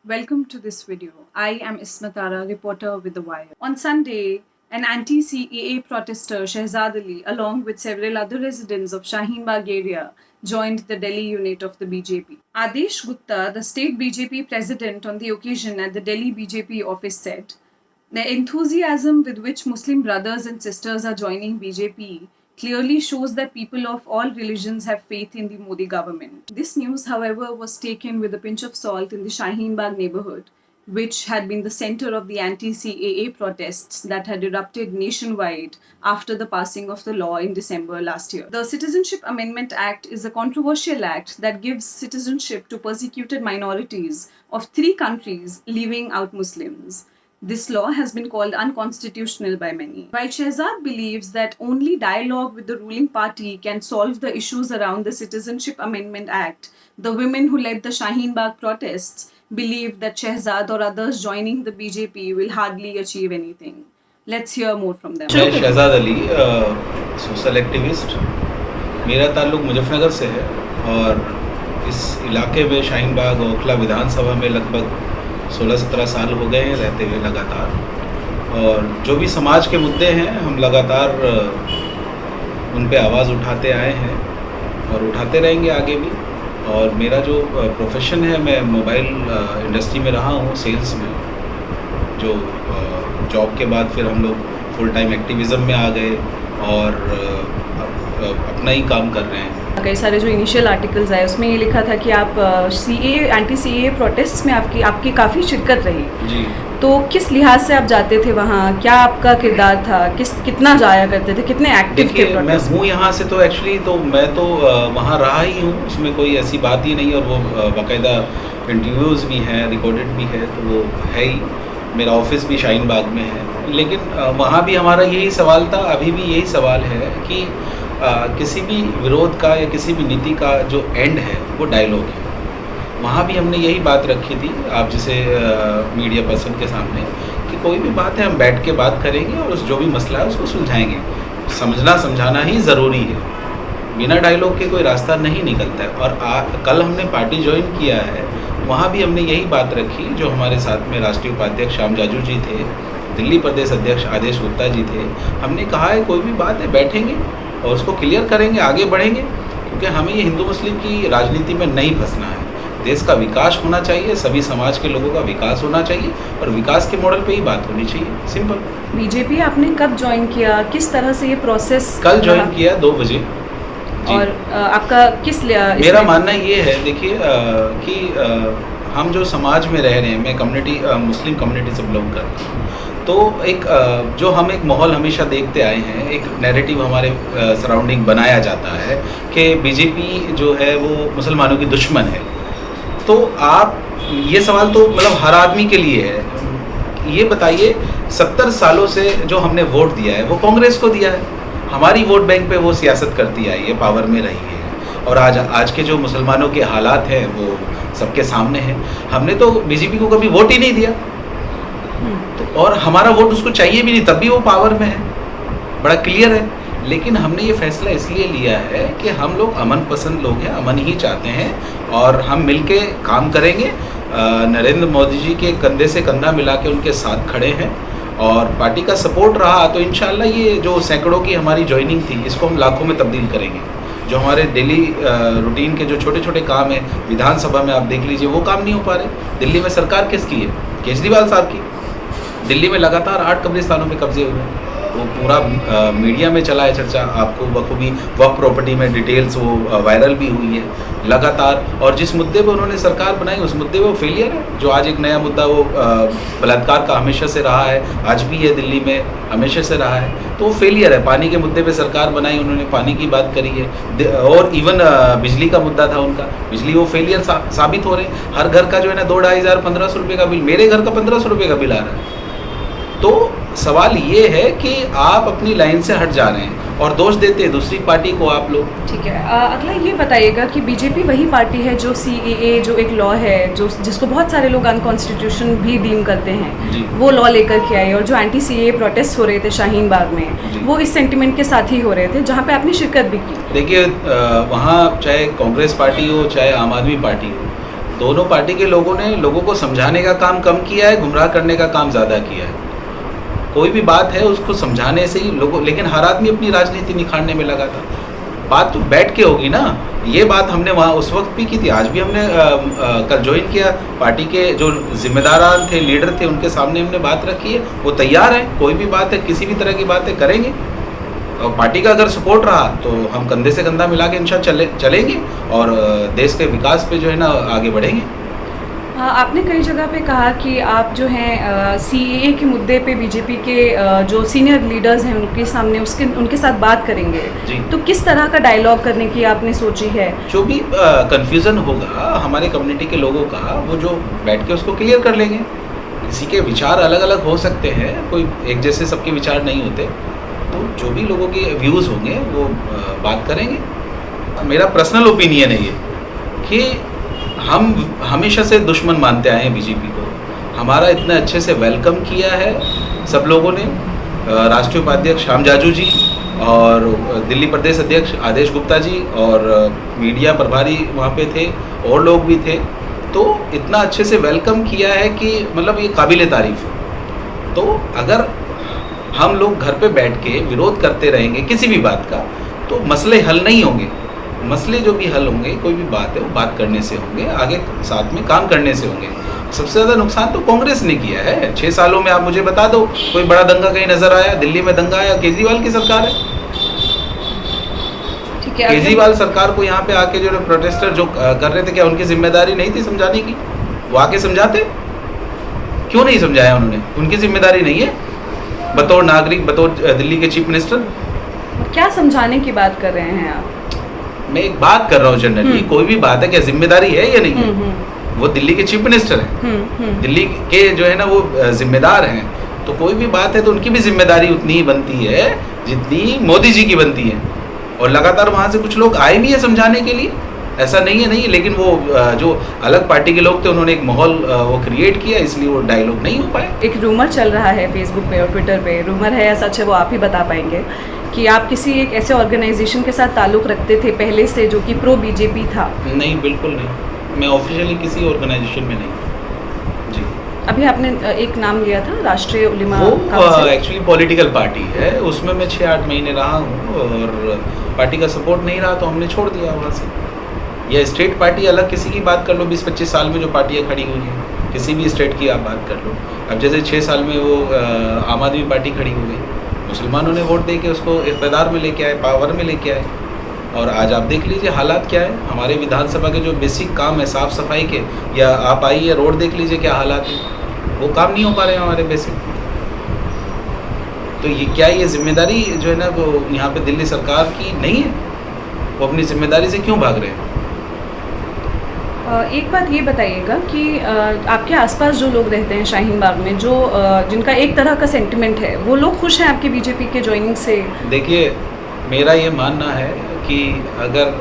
Welcome to this video. I am Ismatara, reporter with The Wire. On Sunday, an anti-CAA protester, Shehzad Ali, along with several other residents of Shaheen Bagh area, joined the Delhi unit of the BJP. Adesh Gupta, the state BJP president on the occasion at the Delhi BJP office said, "The enthusiasm with which Muslim brothers and sisters are joining BJP clearly shows that people of all religions have faith in the Modi government." This news, however, was taken with a pinch of salt in the Shaheen Bagh neighborhood, which had been the center of the anti-CAA protests that had erupted nationwide after the passing of the law in December last year. The Citizenship Amendment Act is a controversial act that gives citizenship to persecuted minorities of 3 countries, leaving out Muslims. This law has been called unconstitutional by many. While Shehzad believes that only dialogue with the ruling party can solve the issues around the Citizenship Amendment Act, the women who led the Shaheen Bagh protests believe that Shehzad or others joining the BJP will hardly achieve anything. Let's hear more from them. मैं Shahzad Ali social activist, मेरा ताल्लुक़ मुजफ्फरनगर से है और इस इलाके में शाहीन बाग ओखला विधानसभा में लगभग 16-17 साल हो गए हैं रहते हुए लगातार। और जो भी समाज के मुद्दे हैं हम लगातार उन पे आवाज़ उठाते आए हैं और उठाते रहेंगे आगे भी। और मेरा जो प्रोफेशन है, मैं मोबाइल इंडस्ट्री में रहा हूँ, सेल्स में, जो जॉब के बाद फिर हम लोग फुल टाइम एक्टिविज़म में आ गए और अपना ही काम कर रहे हैं। कई सारे जो इनिशियल आर्टिकल्स आए उसमें ये लिखा था कि आप एंटी-CAA प्रोटेस्ट में आपकी काफ़ी शिरकत रही जी। तो किस लिहाज से आप जाते थे वहाँ, क्या आपका किरदार था, कितना जाया करते थे, कितने एक्टिव थे? मैं हूँ यहाँ से तो एक्चुअली तो मैं तो वहाँ रहा ही हूँ, उसमें कोई ऐसी बात ही नहीं। और वो बाकायदा इंटरव्यूज़ भी हैं, रिकॉर्डेड भी है, तो वो है ही। मेरा ऑफिस भी शाहीन बाग में है। लेकिन वहाँ भी हमारा यही सवाल था, अभी भी यही सवाल है कि किसी भी विरोध का या किसी भी नीति का जो एंड है वो डायलॉग है। वहाँ भी हमने यही बात रखी थी आप जैसे मीडिया पर्सन के सामने कि कोई भी बात है हम बैठ के बात करेंगे और उस जो भी मसला है उसको सुलझाएंगे। समझना समझाना ही ज़रूरी है, बिना डायलॉग के कोई रास्ता नहीं निकलता है। और कल हमने पार्टी ज्वाइन किया है, वहाँ भी हमने यही बात रखी। जो हमारे साथ में राष्ट्रीय उपाध्यक्ष श्याम जाजू जी थे, दिल्ली प्रदेश अध्यक्ष आदेश गुप्ता जी थे, हमने कहा है कोई भी बात है बैठेंगे और उसको क्लियर करेंगे, आगे बढ़ेंगे। क्योंकि हमें ये हिंदू मुस्लिम की राजनीति में नहीं फंसना है। देश का विकास होना चाहिए, सभी समाज के लोगों का विकास होना चाहिए और विकास के मॉडल पे ही बात होनी चाहिए, सिंपल। बीजेपी आपने कब ज्वाइन किया, किस तरह से ये प्रोसेस? कल ज्वाइन किया 2 बजे। और आपका किस मेरा मानना ये है, देखिए कि हम जो समाज में रह रहे हैं, मैं कम्युनिटी मुस्लिम कम्युनिटी से बिलोंग करता हूँ, तो एक जो हम एक माहौल हमेशा देखते आए हैं, एक नैरेटिव हमारे सराउंडिंग बनाया जाता है कि बीजेपी जो है वो मुसलमानों की दुश्मन है। तो आप ये सवाल तो मतलब हर आदमी के लिए है। ये बताइए 70 सालों से जो हमने वोट दिया है वो कांग्रेस को दिया है, हमारी वोट बैंक पे वो सियासत करती आई है, पावर में रही है। और आज के जो मुसलमानों के हालात हैं वो सबके सामने हैं। हमने तो बीजेपी को कभी वोट ही नहीं दिया, तो और हमारा वोट उसको चाहिए भी नहीं, तब भी वो पावर में है, बड़ा क्लियर है। लेकिन हमने ये फैसला इसलिए लिया है कि हम लोग अमन पसंद लोग हैं, अमन ही चाहते हैं और हम मिलके काम करेंगे। नरेंद्र मोदी जी के कंधे से कंधा मिला के उनके साथ खड़े हैं और पार्टी का सपोर्ट रहा तो इंशाल्लाह ये जो सैकड़ों की हमारी ज्वाइनिंग थी इसको हम लाखों में तब्दील करेंगे। जो हमारे डेली रूटीन के जो छोटे छोटे काम हैं, विधानसभा में आप देख लीजिए वो काम नहीं हो पा रहे। दिल्ली में सरकार किसकी है? केजरीवाल साहब की। दिल्ली में लगातार 8 कब्रिस्तानों में कब्जे हुए हैं, वो पूरा मीडिया में चला है चर्चा, आपको बखूबी वक्फ प्रॉपर्टी में डिटेल्स वो वायरल भी हुई है लगातार। और जिस मुद्दे पे उन्होंने सरकार बनाई उस मुद्दे पे वो फेलियर है। जो आज एक नया मुद्दा वो बलात्कार का हमेशा से रहा है, आज भी है दिल्ली में, हमेशा से रहा है, तो वो फेलियर है। पानी के मुद्दे पे सरकार बनाई, उन्होंने पानी की बात करी है। और इवन बिजली का मुद्दा था उनका, बिजली वो फेलियर साबित हो रहे हैं। हर घर का जो है ना 2-2,5 हज़ार 1,500 रुपये का बिल, मेरे घर का 1,500 रुपये का बिल आ रहा है। तो सवाल ये है कि आप अपनी लाइन से हट जा रहे हैं और दोष देते हैं दूसरी पार्टी को आप लोग। ठीक है, अगला ये बताइएगा कि बीजेपी वही पार्टी है जो CAA जो एक लॉ है जो जिसको बहुत सारे लोग अनकॉन्स्टिट्यूशन भी डीम करते हैं, वो लॉ लेकर के आई, और जो एंटी-CAA प्रोटेस्ट हो रहे थे शाहीन बाग में वो इस सेंटिमेंट के साथ ही हो रहे थे, जहाँ पे आपने शिरकत भी की। देखिए वहाँ चाहे कांग्रेस पार्टी हो चाहे आम आदमी पार्टी हो, दोनों पार्टी के लोगों ने लोगों को समझाने का काम कम किया है, गुमराह करने का काम ज़्यादा किया है। कोई भी बात है उसको समझाने से ही लोगों, लेकिन हर आदमी अपनी राजनीति निखारने में लगा था। बात तो बैठ के होगी ना। ये बात हमने वहाँ उस वक्त भी की थी, आज भी हमने कल ज्वाइन किया। पार्टी के जो जिम्मेदार थे, लीडर थे, उनके सामने हमने बात रखी है। वो तैयार हैं, कोई भी बात है, किसी भी तरह की बात है, करेंगे। और पार्टी का अगर सपोर्ट रहा तो हम कंधे से कंधा मिला के इंशाल्लाह चलेंगे और देश के विकास पे जो है ना आगे बढ़ेंगे। हाँ, आपने कई जगह पे कहा कि आप जो हैं सीएए के मुद्दे पे बीजेपी के जो सीनियर लीडर्स हैं उनके सामने उनके साथ बात करेंगे। जी। तो किस तरह का डायलॉग करने की आपने सोची है? जो भी कन्फ्यूज़न होगा हमारे कम्युनिटी के लोगों का, वो जो बैठ के उसको क्लियर कर लेंगे। किसी के विचार अलग अलग हो सकते हैं, कोई एक जैसे सबके विचार नहीं होते, तो जो भी लोगों के व्यूज़ होंगे वो बात करेंगे। मेरा पर्सनल ओपिनियन है ये कि हम हमेशा से दुश्मन मानते आए हैं बीजेपी को। हमारा इतना अच्छे से वेलकम किया है सब लोगों ने। राष्ट्रीय उपाध्यक्ष श्याम जाजू जी और दिल्ली प्रदेश अध्यक्ष आदेश गुप्ता जी और मीडिया प्रभारी वहाँ पे थे, और लोग भी थे। तो इतना अच्छे से वेलकम किया है कि मतलब ये काबिले तारीफ़ है। तो अगर हम लोग घर पे बैठ के विरोध करते रहेंगे किसी भी बात का, तो मसले हल नहीं होंगे। मसले जो भी हल होंगे, कोई भी बात है वो बात करने से होंगे, आगे साथ में काम करने से होंगे। सबसे ज़्यादा नुकसान तो कांग्रेस ने किया है। 6 सालों में आप मुझे बता दो कोई बड़ा दंगा कहीं नज़र आया? दिल्ली में दंगा आया? केजरीवाल की सरकार है। ठीक है। केजरीवाल सरकार को यहाँ पे आके जो प्रोटेस्टर जो कर रहे थे, क्या उनकी जिम्मेदारी नहीं थी समझाने की? वो आके समझाते, क्यों नहीं समझाया उन्होंने? उनकी जिम्मेदारी नहीं है बतौर नागरिक, बतौर दिल्ली के चीफ मिनिस्टर? क्या समझाने की बात कर रहे हैं आप? मैं एक बात कर रहा हूँ जनरली, कोई भी बात है, क्या जिम्मेदारी है या नहीं है? वो दिल्ली के चीफ मिनिस्टर हैं, दिल्ली के जो है ना वो जिम्मेदार हैं। तो कोई भी बात है तो उनकी भी जिम्मेदारी उतनी ही बनती है जितनी मोदी जी की बनती है। और लगातार वहाँ से कुछ लोग आए भी हैं समझाने के लिए, ऐसा नहीं है, लेकिन वो जो अलग पार्टी के लोग थे उन्होंने एक माहौल वो क्रिएट किया, इसलिए वो डायलॉग नहीं हो पाए। एक रूमर चल रहा है फेसबुक पे और ट्विटर पे, रूमर है या सच है वो आप ही बता पाएंगे, कि आप किसी एक ऐसे ऑर्गेनाइजेशन के साथ ताल्लुक़ रखते थे पहले से जो कि प्रो बीजेपी था। नहीं, बिल्कुल नहीं, मैं ऑफिशियली किसी ऑर्गेनाइजेशन में नहीं। जी। अभी आपने एक नाम लिया था राष्ट्रीय उलेमा वो काउंसिल। एक्चुअली पॉलिटिकल पार्टी है, उसमें मैं 6-8 महीने रहा हूँ और पार्टी का सपोर्ट नहीं रहा तो हमने छोड़ दिया वहाँ से। या स्टेट पार्टी अलग किसी की बात कर लो, 20-25 साल में जो पार्टियाँ खड़ी हुई हैं, किसी भी स्टेट की आप बात कर लो। अब जैसे 6 साल में वो आम आदमी पार्टी खड़ी हो गई, मुसलमानों ने वोट दे के उसको इक़्तिदार में लेके आए, पावर में लेके आए। और आज आप देख लीजिए हालात क्या है। हमारे विधानसभा के जो बेसिक काम है साफ़ सफाई के, या आप आइए रोड देख लीजिए क्या हालात है, वो काम नहीं हो पा रहे हैं हमारे बेसिक। तो ये क्या, ये जिम्मेदारी जो है ना वो यहाँ पे दिल्ली सरकार की नहीं है? वो अपनी जिम्मेदारी से क्यों भाग रहे हैं? एक बात ये बताइएगा कि आपके आसपास जो लोग रहते हैं शाहीन बाग में, जो जिनका एक तरह का सेंटिमेंट है, वो लोग खुश हैं आपके बीजेपी के ज्वाइनिंग से? देखिए, मेरा ये मानना है कि अगर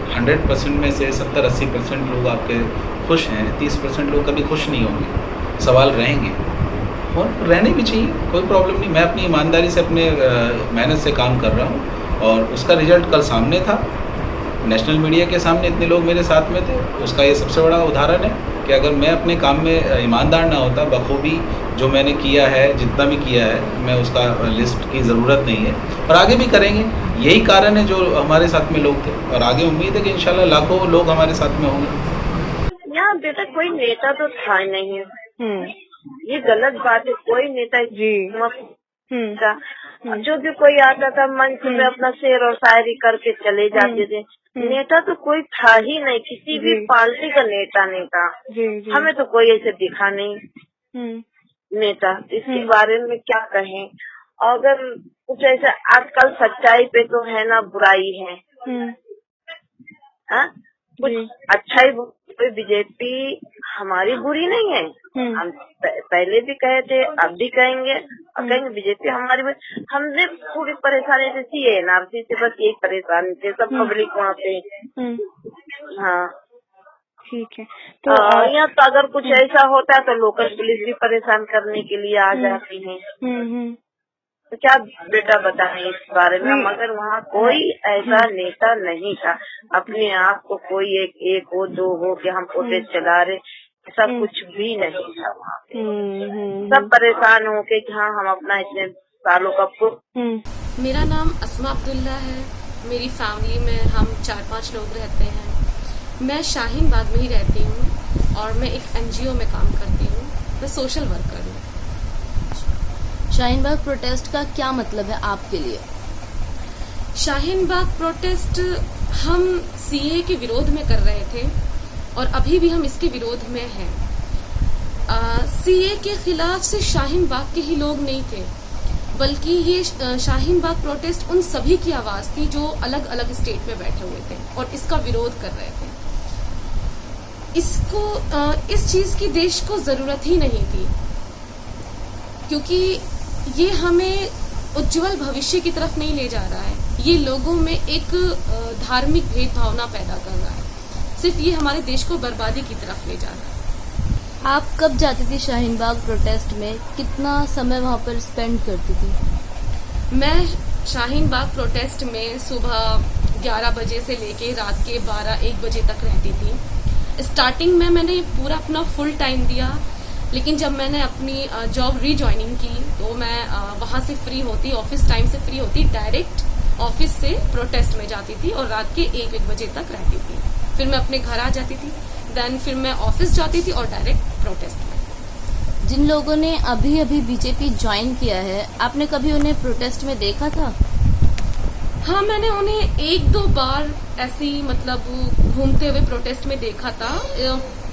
100% में से 70-80% लोग आपके खुश हैं, 30% लोग कभी खुश नहीं होंगे, सवाल रहेंगे और रहने भी चाहिए, कोई प्रॉब्लम नहीं। मैं अपनी ईमानदारी से अपने मेहनत से काम कर रहा हूँ और उसका रिजल्ट कल सामने था, नेशनल मीडिया के सामने इतने लोग मेरे साथ में थे। उसका ये सबसे बड़ा उदाहरण है कि अगर मैं अपने काम में ईमानदार ना होता, बखूबी जो मैंने किया है, जितना भी किया है, मैं उसका लिस्ट की ज़रूरत नहीं है और आगे भी करेंगे। यही कारण है जो हमारे साथ में लोग थे और आगे उम्मीद है कि इंशाल्लाह लाखों लोग हमारे साथ में होंगे। यहाँ बेटा कोई नेता तो था ही नहीं है। ये गलत बात है, कोई नेता जी जो भी कोई आता था मंच में अपना शेर और शायरी करके चले जाते थे। नेता तो कोई था ही नहीं, किसी भी पार्टी का नेता नहीं था। हमें तो कोई ऐसे दिखा नहीं नेता। इसके बारे में क्या कहें? अगर कुछ ऐसा आजकल सच्चाई पे तो है ना बुराई है, कुछ अच्छा ही। कोई बीजेपी हमारी बुरी नहीं है, हम पहले भी कहे थे, अब भी कहेंगे और कहेंगे बीजेपी हमारी बुरी। हमने पूरी परेशानी से सी एनआरसी से बस यही परेशानी थे, सब पब्लिक वहाँ पे। हाँ ठीक है। तो यहाँ तो अगर कुछ ऐसा होता है तो लोकल पुलिस भी परेशान करने के लिए आ जाती है। तो क्या बेटा बताएं इस बारे में, मगर वहाँ कोई ऐसा नेता नहीं था। अपने आप को कोई एक हो दो हो कि हम प्रोटेस्ट चला रहे, ऐसा कुछ भी नहीं था वहाँ पे। सब परेशान हो के कि हाँ हम अपना इतने सालों का मेरा नाम अस्मा अब्दुल्ला है। मेरी फैमिली में हम 4-5 लोग रहते हैं। मैं शाहीन बाग में ही रहती हूँ और मैं एक NGO में काम करती हूँ। मैं सोशल वर्कर हूँ। शाहीन बाग प्रोटेस्ट का क्या मतलब है आपके लिए? शाहीन बाग प्रोटेस्ट हम CA के विरोध में कर रहे थे और अभी भी हम इसके विरोध में हैं। CA के खिलाफ से शाहीन बाग के ही लोग नहीं थे, बल्कि ये शाहीन बाग प्रोटेस्ट उन सभी की आवाज थी जो अलग अलग स्टेट में बैठे हुए थे और इसका विरोध कर रहे थे। इस चीज की देश को जरूरत ही नहीं थी, क्योंकि ये हमें उज्जवल भविष्य की तरफ नहीं ले जा रहा है। ये लोगों में एक धार्मिक भेदभावना पैदा कर रहा है। सिर्फ ये हमारे देश को बर्बादी की तरफ ले जा रहा है। आप कब जाती थी शाहीन बाग प्रोटेस्ट में? कितना समय वहाँ पर स्पेंड करती थी? मैं शाहीन बाग प्रोटेस्ट में सुबह 11 बजे से लेके रात के 12-1 बजे तक रहती थी। स्टार्टिंग में मैंने पूरा अपना फुल टाइम दिया, लेकिन जब मैंने अपनी जॉब रीजॉइनिंग की तो मैं वहाँ से फ्री होती, ऑफिस टाइम से फ्री होती, डायरेक्ट ऑफिस से प्रोटेस्ट में जाती थी और रात के 1-1 बजे तक रहती थी। फिर मैं अपने घर आ जाती थी, देन फिर मैं ऑफिस जाती थी और डायरेक्ट प्रोटेस्ट में। जिन लोगों ने अभी अभी बीजेपी ज्वाइन किया है, आपने कभी उन्हें प्रोटेस्ट में देखा था? हाँ, मैंने उन्हें 1-2 बार ऐसी मतलब घूमते हुए प्रोटेस्ट में देखा था।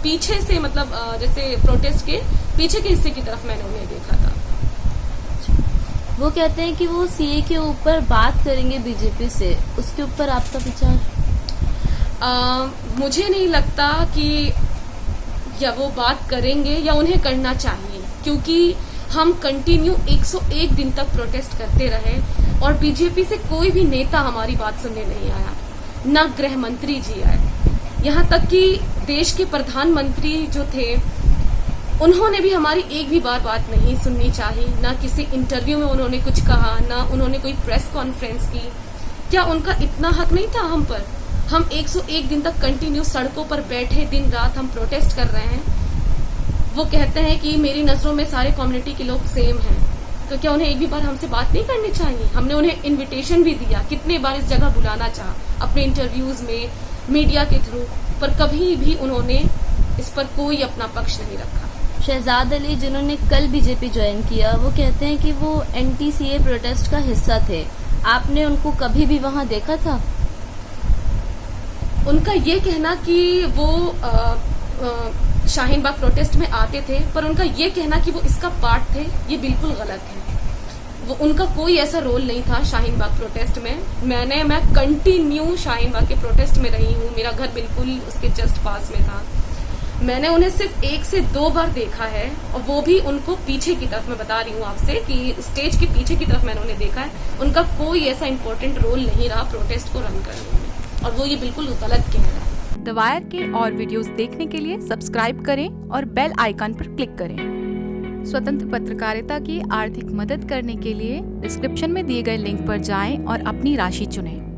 पीछे से मतलब जैसे प्रोटेस्ट के पीछे के हिस्से की तरफ मैंने उन्हें देखा था। वो कहते हैं कि वो CA के ऊपर बात करेंगे बीजेपी से, उसके ऊपर आपका विचार? मुझे नहीं लगता कि या वो बात करेंगे या उन्हें करना चाहिए, क्योंकि हम कंटिन्यू 101 दिन तक प्रोटेस्ट करते रहे और बीजेपी से कोई भी नेता हमारी बात सुनने नहीं आया, न गृह मंत्री जी आए। यहाँ तक कि देश के प्रधानमंत्री जो थे उन्होंने भी हमारी एक भी बार बात नहीं सुननी चाहिए। ना किसी इंटरव्यू में उन्होंने कुछ कहा, ना उन्होंने कोई प्रेस कॉन्फ्रेंस की। क्या उनका इतना हक नहीं था हम पर? हम 101 दिन तक कंटिन्यू सड़कों पर बैठे दिन रात हम प्रोटेस्ट कर रहे हैं। वो कहते हैं कि मेरी नजरों में सारे कम्युनिटी के लोग सेम हैं, तो क्या उन्हें एक भी बार हमसे बात नहीं करनी चाहिए? हमने उन्हें इनविटेशन भी दिया, कितने बार इस जगह बुलाना चाहा अपने इंटरव्यूज में, मीडिया के थ्रू, पर कभी भी उन्होंने इस पर कोई अपना पक्ष नहीं रखा। शहजाद अली, जिन्होंने कल बीजेपी ज्वाइन किया, वो कहते हैं कि वो NTCA प्रोटेस्ट का हिस्सा थे। आपने उनको कभी भी वहाँ देखा था? उनका ये कहना कि वो शाहीन बाग प्रोटेस्ट में आते थे, पर उनका ये कहना कि वो इसका पार्ट थे, ये बिल्कुल गलत है। वो उनका कोई ऐसा रोल नहीं था शाहीन बाग प्रोटेस्ट में। मैं कंटिन्यू शाहीन बाग के प्रोटेस्ट में रही हूँ। मेरा घर बिल्कुल उसके जस्ट पास में था। मैंने उन्हें सिर्फ 1 से 2 बार देखा है, और वो भी उनको पीछे की तरफ। मैं बता रही हूँ आपसे कि स्टेज के पीछे की तरफ मैंने उन्हें देखा है। उनका कोई ऐसा इम्पोर्टेंट रोल नहीं रहा प्रोटेस्ट को रन करने में, और वो ये बिल्कुल गलत कह रहा है। द वायर के और वीडियोस देखने के लिए सब्सक्राइब करें और बेल आइकन पर क्लिक करें। स्वतंत्र पत्रकारिता की आर्थिक मदद करने के लिए डिस्क्रिप्शन में दिए गए लिंक पर जाएं और अपनी राशि चुनें।